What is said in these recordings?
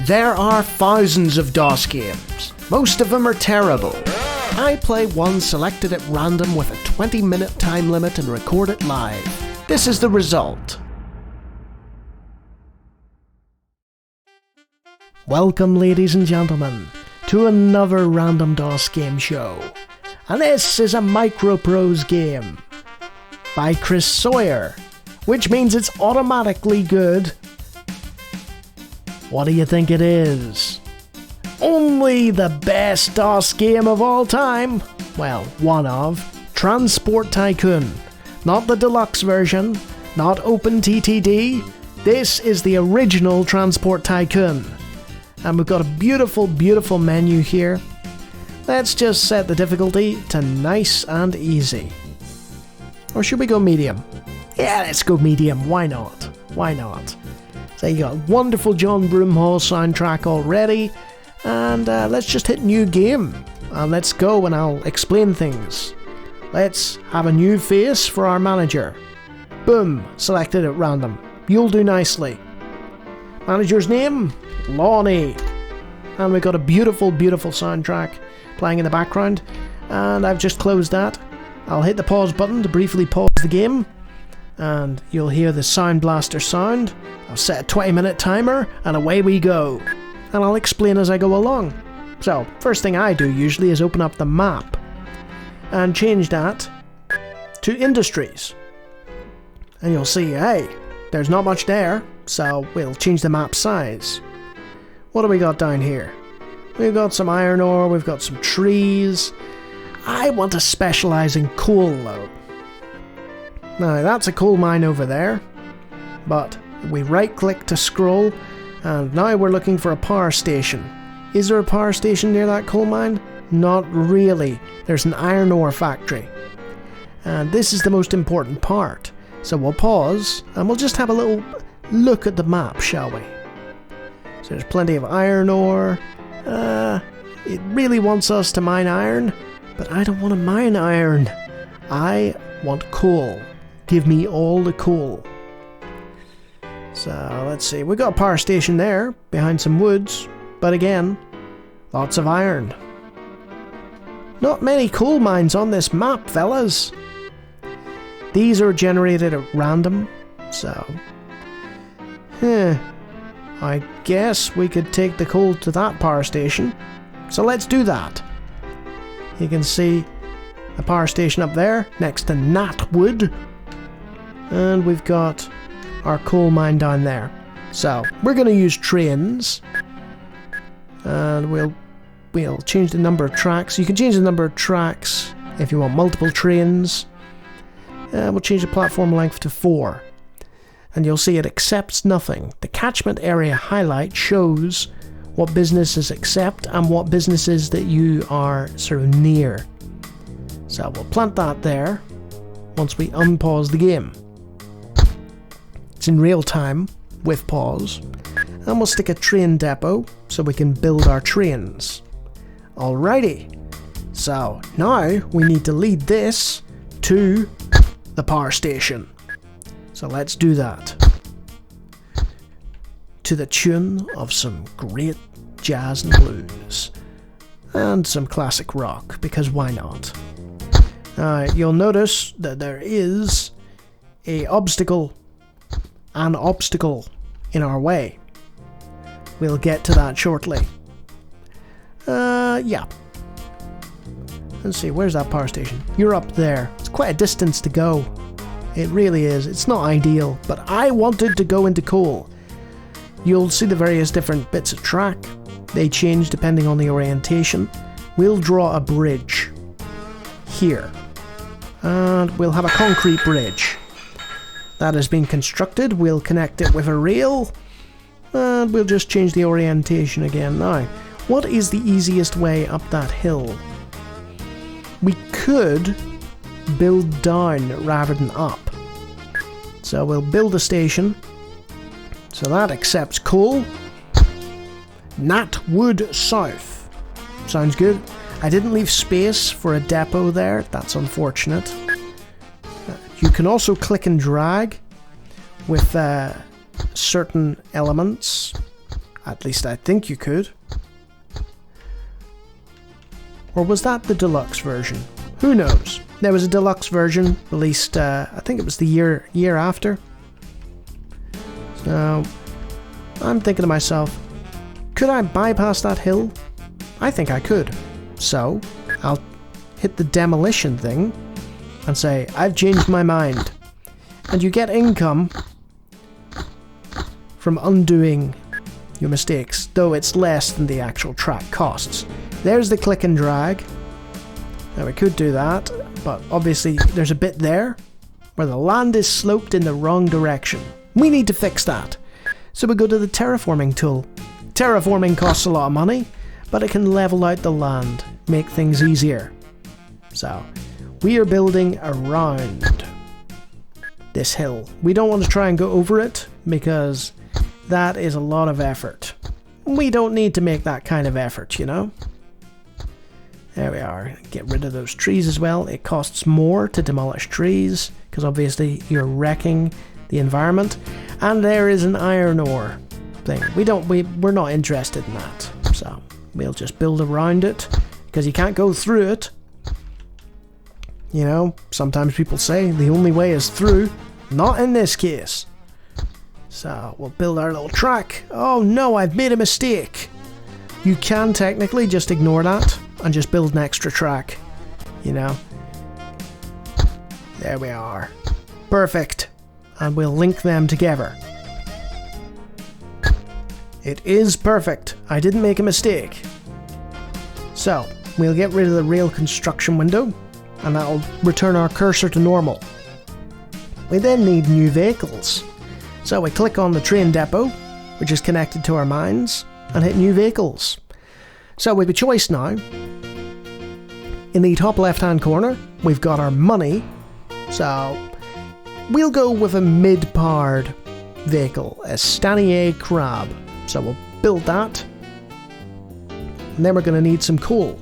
There are thousands of DOS games. Most of them are terrible. I play one selected at random with a 20-minute time limit and record it live. This is the result. Welcome, ladies and gentlemen, to another Random DOS game show. And this is a Microprose game by Sawyer, which means it's automatically good. What do you think it is? Only the best DOS game of all time. Well, one of. Transport Tycoon. Not the deluxe version, not OpenTTD. This is the original Transport Tycoon. And we've got a beautiful, beautiful menu here. Let's just set the difficulty to nice and easy. Or should we go medium? Yeah, let's go medium. Why not? Why not? So you got a wonderful John Broomhall soundtrack already. And let's just hit new game. And let's go and I'll explain things. Let's have a new face for our manager. Boom, selected at random. You'll do nicely. Manager's name? Lonnie. And we've got a beautiful, beautiful soundtrack playing in the background. And I've just closed that. I'll hit the pause button to briefly pause the game. And you'll hear the Sound Blaster sound. I'll set a 20-minute timer and away we go. And I'll explain as I go along. So, first thing I do usually is open up the map and change that to industries. And you'll see, hey, there's not much there, so we'll change the map size. What do we got down here? We've got some iron ore, we've got some trees. I want to specialize in coal though. Now that's a coal mine over there, but we right click to scroll, and now we're looking for a power station. Is there a power station near that coal mine? Not really. There's an iron ore factory. And this is the most important part. So we'll pause and we'll just have a little look at the map, shall we? So there's plenty of iron ore. It really wants us to mine iron, but I don't want to mine iron. I want coal. Give me all the coal. So let's see, we got a power station there behind some woods, but again, lots of iron. Not many coal mines on this map, fellas. These are generated at random, so I guess we could take the coal to that power station. So let's do that. You can see the power station up there next to Natwood. And we've got our coal mine down there. So we're going to use trains. And we'll change the number of tracks. You can change the number of tracks if you want multiple trains. We'll change the platform length to 4. And you'll see it accepts nothing. The catchment area highlight shows what businesses accept and what businesses that you are sort of near. So we'll plant that there once we unpause the game. It's in real time with pause. And we'll stick a train depot so we can build our trains. Alrighty. So now we need to lead this to the power station. So let's do that. To the tune of some great jazz and blues. And some classic rock, because why not? You'll notice that there is an obstacle in our way. We'll get to that shortly. Yeah. Let's see, where's that power station? You're up there. It's quite a distance to go. It really is. It's not ideal, but I wanted to go into coal. You'll see the various different bits of track. They change depending on the orientation. We'll draw a bridge here. And we'll have a concrete bridge. That has been constructed. We'll connect it with a rail. And we'll just change the orientation again. Now, what is the easiest way up that hill? We could build down rather than up. So we'll build a station. So that accepts coal. Natwood South. Sounds good. I didn't leave space for a depot there. That's unfortunate. You can also click and drag with certain elements At least I think you could. Or was that the deluxe version? Who knows? There was a deluxe version released, I think it was the year after. So, I'm thinking to myself, could I bypass that hill? I think I could. So, I'll hit the demolition thing and say, I've changed my mind. And you get income from undoing your mistakes, though it's less than the actual track costs. There's the click and drag. Now we could do that, but obviously there's a bit there where the land is sloped in the wrong direction. We need to fix that. So we go to the terraforming tool. Terraforming costs a lot of money, but it can level out the land, make things easier. So, we are building around this hill. We don't want to try and go over it, because that is a lot of effort. We don't need to make that kind of effort, you know? There we are. Get rid of those trees as well. It costs more to demolish trees, because obviously you're wrecking the environment. And there is an iron ore thing. We're not interested in that. So, we'll just build around it, because you can't go through it. You know, sometimes people say the only way is through. Not in this case. So, we'll build our little track. Oh no, I've made a mistake. You can technically just ignore that and just build an extra track. You know. There we are. Perfect. And we'll link them together. It is perfect. I didn't make a mistake. So, we'll get rid of the rail construction window, and that'll return our cursor to normal. We then need new vehicles. So we click on the train depot, which is connected to our mines, and hit new vehicles. So we have a choice now. In the top left hand corner, we've got our money. So we'll go with a mid-powered vehicle, a Stanier Crab. So we'll build that. And then we're going to need some coal.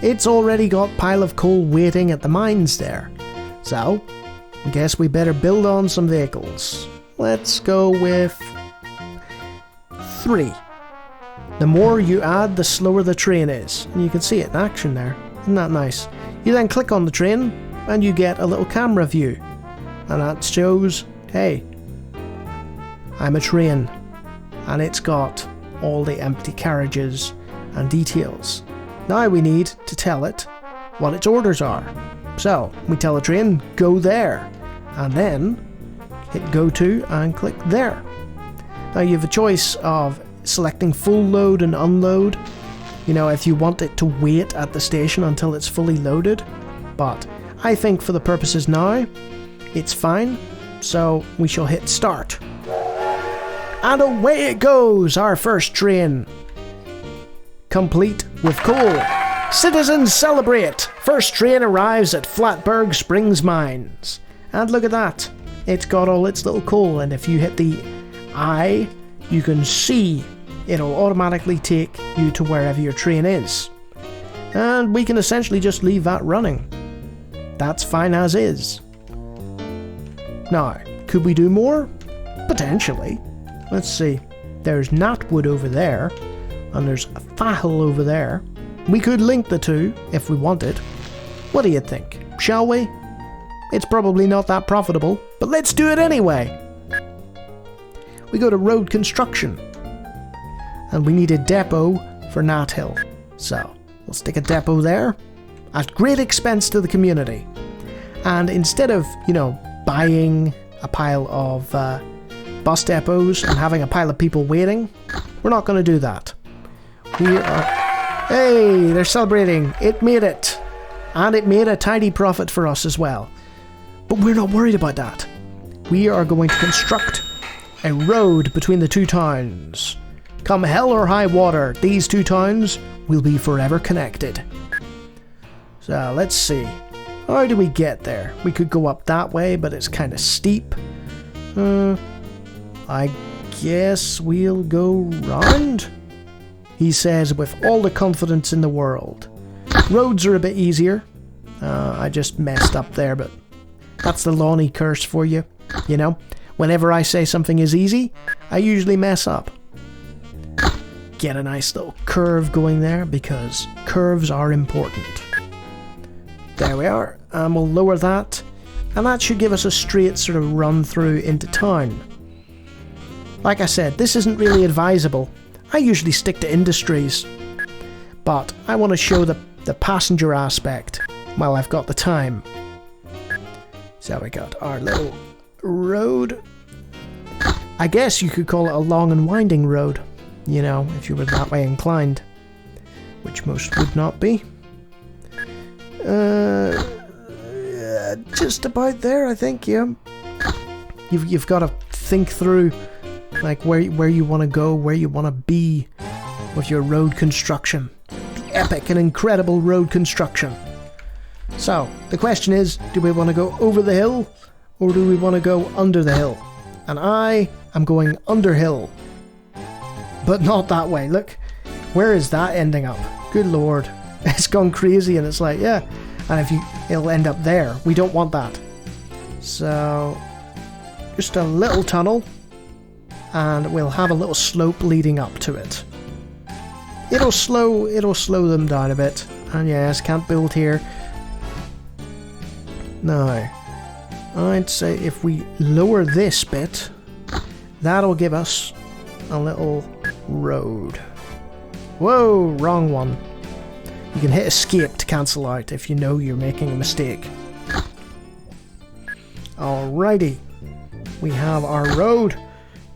It's already got a pile of coal waiting at the mines there. So, I guess we better build on some vehicles. Let's go with 3. The more you add, the slower the train is. And you can see it in action there. Isn't that nice? You then click on the train and you get a little camera view. And that shows, hey, I'm a train. And it's got all the empty carriages and details. Now we need to tell it what its orders are. So, we tell the train, go there. And then, hit go to and click there. Now you have a choice of selecting full load and unload. You know, if you want it to wait at the station until it's fully loaded. But I think for the purposes now, it's fine. So, we shall hit start. And away it goes, our first train. Complete with coal. Citizens celebrate! First train arrives at Flatberg Springs Mines. And look at that. It's got all its little coal, and if you hit the I, you can see it'll automatically take you to wherever your train is. And we can essentially just leave that running. That's fine as is. Now, could we do more? Potentially. Let's see. There's knotwood over there. And there's a fahl over there. We could link the two if we wanted. What do you think? Shall we? It's probably not that profitable, but let's do it anyway. We go to road construction. And we need a depot for Knot Hill. So, we'll stick a depot there. At great expense to the community. And instead of, you know, buying a pile of bus depots and having a pile of people waiting, we're not going to do that. We are... Hey, they're celebrating. It made it. And it made a tidy profit for us as well. But we're not worried about that. We are going to construct a road between the two towns. Come hell or high water, these two towns will be forever connected. So, let's see. How do we get there? We could go up that way, but it's kind of steep. I guess we'll go round? He says with all the confidence in the world. Roads are a bit easier. I just messed up there, but that's the Lonnie curse for you. You know, whenever I say something is easy, I usually mess up. get a nice little curve going there, because curves are important. There we are, and we'll lower that, and that should give us a straight sort of run through into town. Like I said, this isn't really advisable. I usually stick to industries, but I want to show the passenger aspect while I've got the time. So we got our little road. I guess you could call it a long and winding road, you know, if you were that way inclined, which most would not be. Just about there, I think, yeah. You've got to think through, like, where you want to go, where you want to be with your road construction. The epic and incredible road construction. So, the question is, do we want to go over the hill, or do we want to go under the hill? And I am going under hill. But not that way. Look, where is that ending up? Good lord. It's gone crazy, and it's like, yeah. And it'll end up there. We don't want that. So, just a little tunnel, and we'll have a little slope leading up to it. It'll slow them down a bit. And yes, can't build here. Now, I'd say if we lower this bit, that'll give us a little road. Whoa, wrong one. You can hit escape to cancel out if you know you're making a mistake. Alrighty. We have our road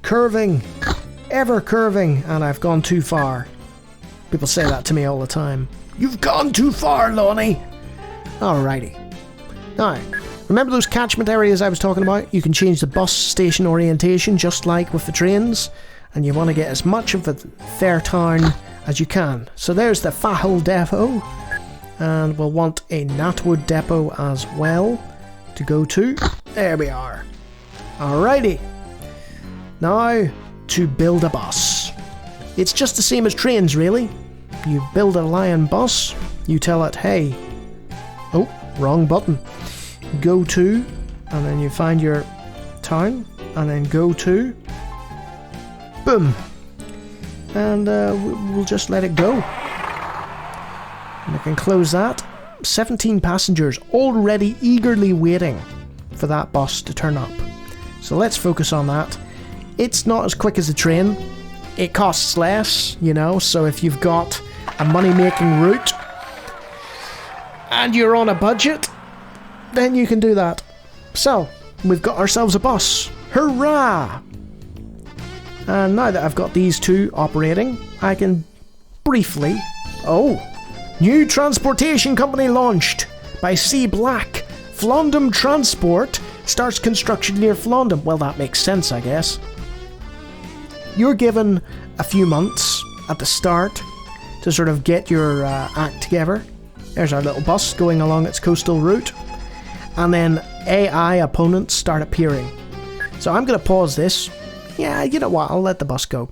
curving, ever curving, and I've gone too far. People say that to me all the time. You've gone too far, Lonnie! Alrighty. Now, remember those catchment areas I was talking about? You can change the bus station orientation just like with the trains, and you want to get as much of a fair town as you can. So there's the Fahill Depot, and we'll want a Knatwood Depot as well to go to. There we are. Alrighty. Now, to build a bus. It's just the same as trains, really. You build a Lion bus, you tell it, hey, oh, wrong button. Go to, and then you find your town, and then go to, boom, and we'll just let it go. And I can close that. 17 passengers already eagerly waiting for that bus to turn up. So let's focus on that. It's not as quick as a train. It costs less, you know, so if you've got a money-making route and you're on a budget, then you can do that. So, we've got ourselves a bus. Hurrah! And now that I've got these two operating, I can briefly... Oh! New transportation company launched by C. Black. Flondum Transport starts construction near Flondum. Well, that makes sense, I guess. You're given a few months at the start to sort of get your act together. There's our little bus going along its coastal route. And then AI opponents start appearing. So I'm going to pause this. Yeah, you know what, I'll let the bus go.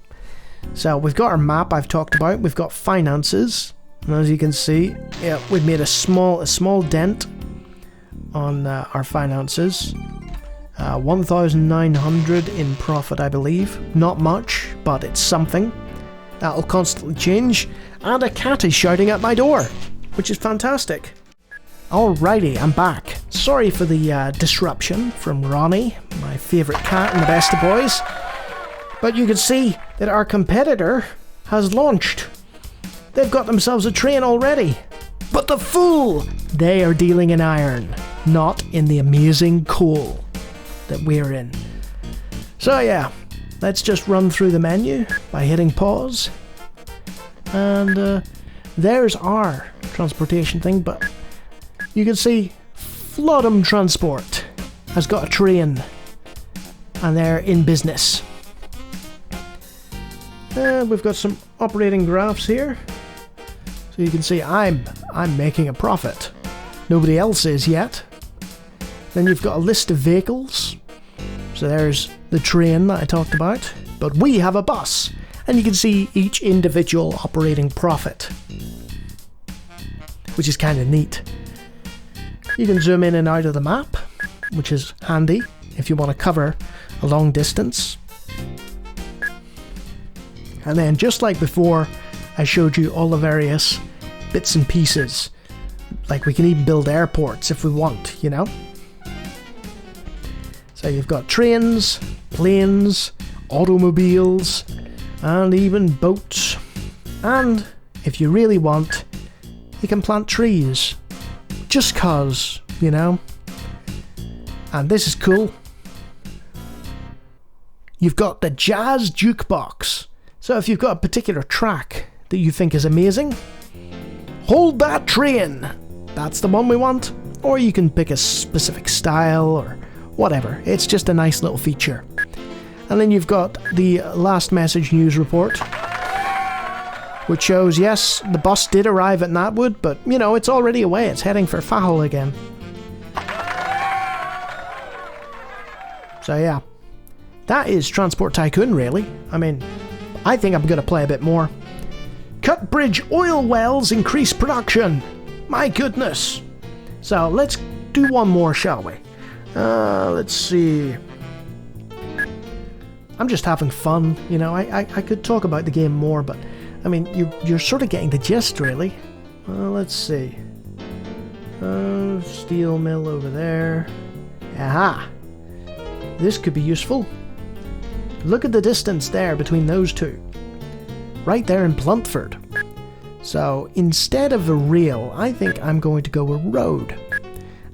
So we've got our map I've talked about. We've got finances. And as you can see, yeah, we've made a small dent on our finances. 1,900 in profit, I believe. Not much, but it's something. That'll constantly change. And a cat is shouting at my door, which is fantastic. Alrighty, I'm back. Sorry for the disruption from Ronnie, my favourite cat and the best of boys. But you can see that our competitor has launched. They've got themselves a train already. But the fool! They are dealing in iron, not in the amazing coal that we're in. So yeah, let's just run through the menu by hitting pause. And there's our transportation thing, but you can see Flodham Transport has got a train and they're in business. We've got some operating graphs here. So you can see I'm making a profit. Nobody else is yet. Then you've got a list of vehicles. So there's the train that I talked about. But we have a bus. And you can see each individual operating profit, which is kind of neat. You can zoom in and out of the map, which is handy if you want to cover a long distance. And then just like before, I showed you all the various bits and pieces. Like we can even build airports if we want, you know? So you've got trains, planes, automobiles, and even boats. And if you really want, you can plant trees. Just cause, you know? And this is cool. You've got the Jazz Jukebox. So if you've got a particular track that you think is amazing, hold that train! That's the one we want. Or you can pick a specific style or whatever. It's just a nice little feature. And then you've got the last message news report, which shows, yes, the bus did arrive at Knapwood, but, you know, it's already away. It's heading for Fahal again. So yeah, that is Transport Tycoon, really. I mean, I think I'm going to play a bit more. Cut bridge oil wells increase production. My goodness. So let's do one more, shall we? Let's see. I'm just having fun, you know. I could talk about the game more, but I mean, you're sort of getting the gist, really. Let's see. Steel mill over there. Aha! This could be useful. Look at the distance there between those two. Right there in Bluntford. So instead of a rail, I think I'm going to go a road.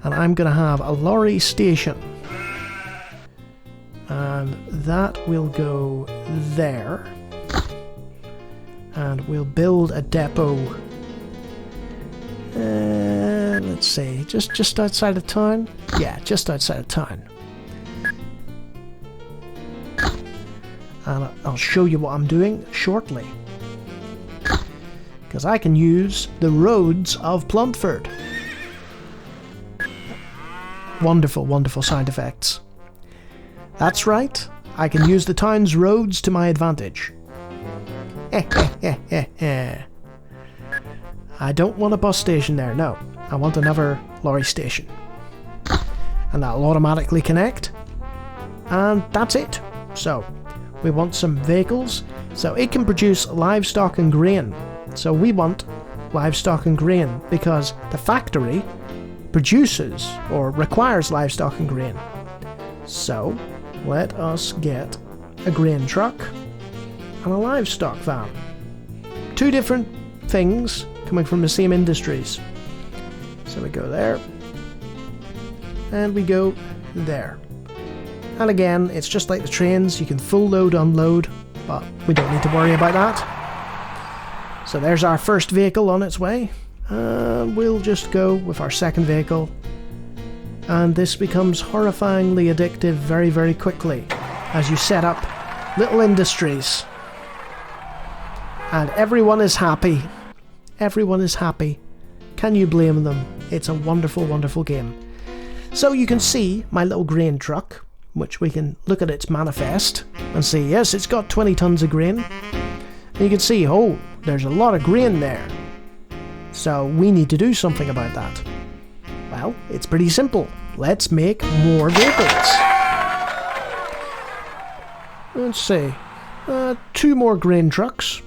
And I'm going to have a lorry station. And that will go there. And we'll build a depot. Let's see, just outside of town? Yeah, just outside of town. And I'll show you what I'm doing shortly. Because I can use the roads of Bluntford. Wonderful, wonderful sound effects. That's right, I can use the town's roads to my advantage. I don't want a bus station there, no. I want another lorry station. And that'll automatically connect. And that's it. So, we want some vehicles. So it can produce livestock and grain. So we want livestock and grain because the factory produces or requires livestock and grain. So let us get a grain truck and a livestock van. Two different things coming from the same industries. So we go there and we go there. And again, it's just like the trains, you can full load, unload, but we don't need to worry about that. So there's our first vehicle on its way. We'll just go with our second vehicle. And this becomes horrifyingly addictive very, very quickly as you set up little industries. And everyone is happy. Everyone is happy. Can you blame them? It's a wonderful, wonderful game. So you can see my little grain truck, which we can look at its manifest and see, yes, it's got 20 tons of grain. And you can see, oh, there's a lot of grain there. So we need to do something about that. Well, it's pretty simple. Let's make more vehicles. Let's see. 2 more grain trucks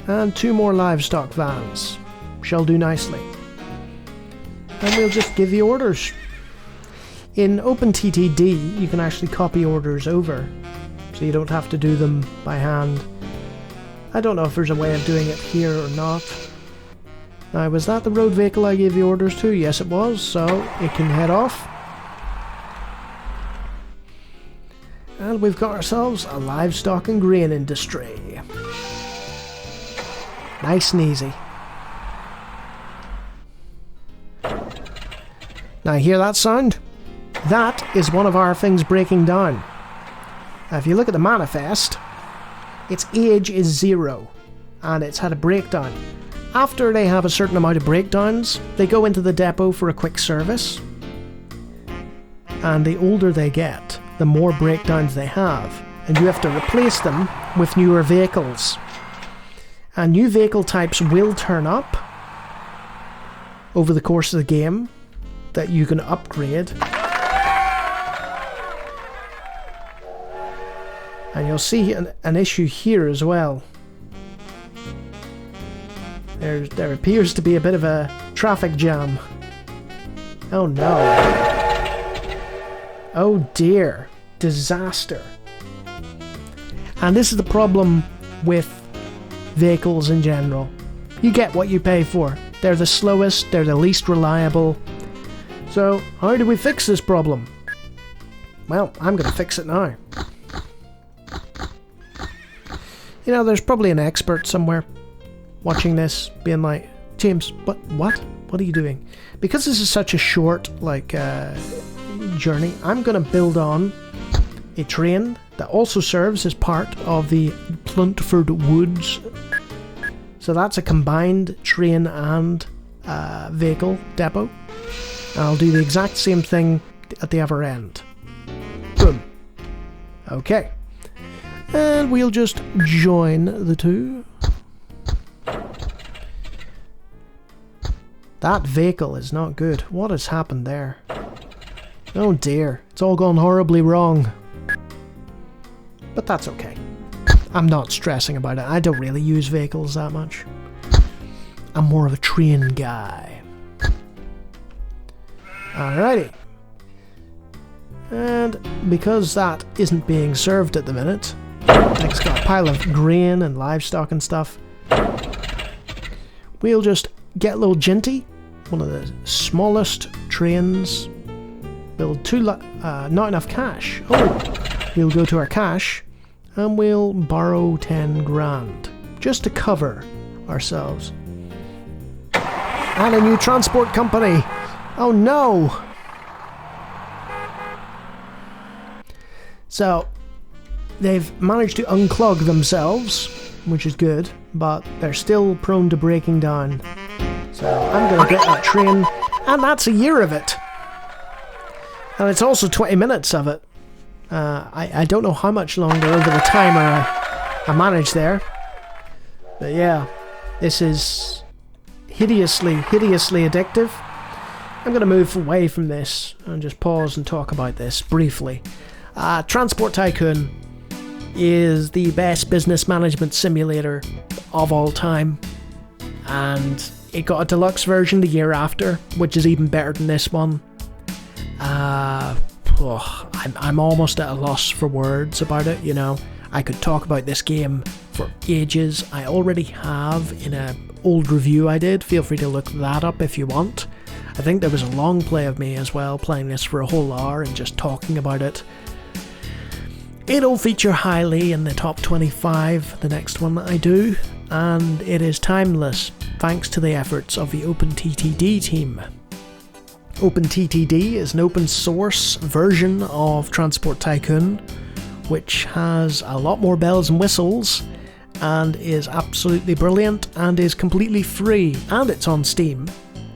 and 2 more livestock vans. Shall do nicely. And we'll just give the orders. In OpenTTD, you can actually copy orders over, so you don't have to do them by hand. I don't know if there's a way of doing it here or not. Now, was that the road vehicle I gave the orders to? Yes, it was, so it can head off. And we've got ourselves a livestock and grain industry. Nice and easy. Now, hear that sound? That is one of our things breaking down. Now, if you look at the manifest, its age is 0, and it's had a breakdown. After they have a certain amount of breakdowns, they go into the depot for a quick service. And the older they get, the more breakdowns they have, and you have to replace them with newer vehicles. And new vehicle types will turn up over the course of the game that you can upgrade. And you'll see an issue here as well. There appears to be a bit of a traffic jam. Oh no. Oh dear. Disaster. And this is the problem with vehicles in general. You get what you pay for. They're the slowest, they're the least reliable. So, how do we fix this problem? Well, I'm gonna fix it now. You know, there's probably an expert somewhere watching this, being like, James, what? What are you doing? Because this is such a short, journey, I'm gonna build on a train that also serves as part of the Pluntford Woods. So that's a combined train and vehicle depot. I'll do the exact same thing at the other end. Boom. Okay. And we'll just join the two. That vehicle is not good. What has happened there? Oh dear. It's all gone horribly wrong. But that's okay. I'm not stressing about it. I don't really use vehicles that much. I'm more of a train guy. Alrighty. And because that isn't being served at the minute, it's got a pile of grain and livestock and stuff, we'll just get a little Jinty, one of the smallest trains, build not enough cash. Oh! We'll go to our cash and we'll borrow 10 grand just to cover ourselves. And a new transport company. Oh no! So they've managed to unclog themselves, which is good, but they're still prone to breaking down. So I'm gonna get that train, and that's a year of it. And it's also 20 minutes of it. I don't know how much longer over the timer I managed there. But yeah, this is hideously addictive. I'm going to move away from this and just pause and talk about this briefly. Transport Tycoon is the best business management simulator of all time. And it got a deluxe version the year after, which is even better than this one. I'm almost at a loss for words about it, you know. I could talk about this game for ages. I already have in an old review I did. Feel free to look that up if you want. I think there was a long play of me as well, playing this for a whole hour and just talking about it. It'll feature highly in the top 25, the next one that I do, and it is timeless thanks to the efforts of the OpenTTD team. OpenTTD is an open source version of Transport Tycoon, which has a lot more bells and whistles and is absolutely brilliant and is completely free, and it's on Steam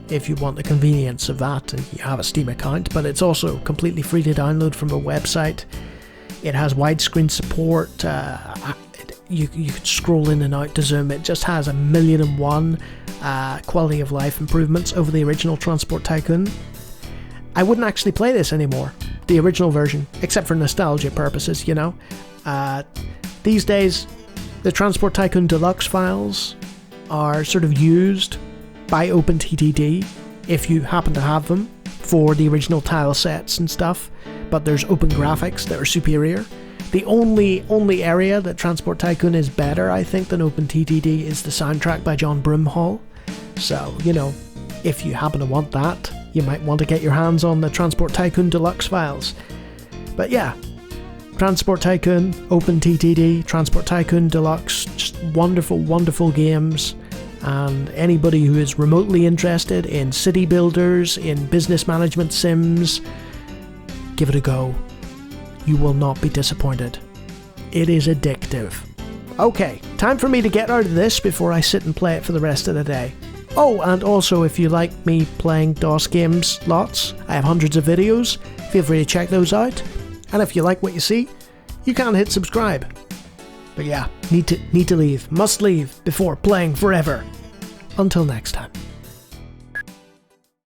if you want the convenience of that and you have a Steam account, but it's also completely free to download from a website. It has widescreen support, you could scroll in and out to zoom. It just has 1,000,001 quality of life improvements over the original Transport Tycoon. I wouldn't actually play this anymore, the original version, except for nostalgia purposes, you know. These days, the Transport Tycoon Deluxe files are sort of used by OpenTTD if you happen to have them for the original tile sets and stuff, but there's open graphics that are superior. The only area that Transport Tycoon is better, I think, than OpenTTD is the soundtrack by John Broomhall. So, you know, if you happen to want that, you might want to get your hands on the Transport Tycoon Deluxe files. But yeah, Transport Tycoon, OpenTTD, Transport Tycoon Deluxe, just wonderful, wonderful games. And anybody who is remotely interested in city builders, in business management sims, give it a go. You will not be disappointed. It is addictive. Okay, time for me to get out of this before I sit and play it for the rest of the day. Oh, and also if you like me playing DOS games lots, I have hundreds of videos. Feel free to check those out. And if you like what you see, you can hit subscribe. But yeah, need to leave, must leave before playing forever. Until next time.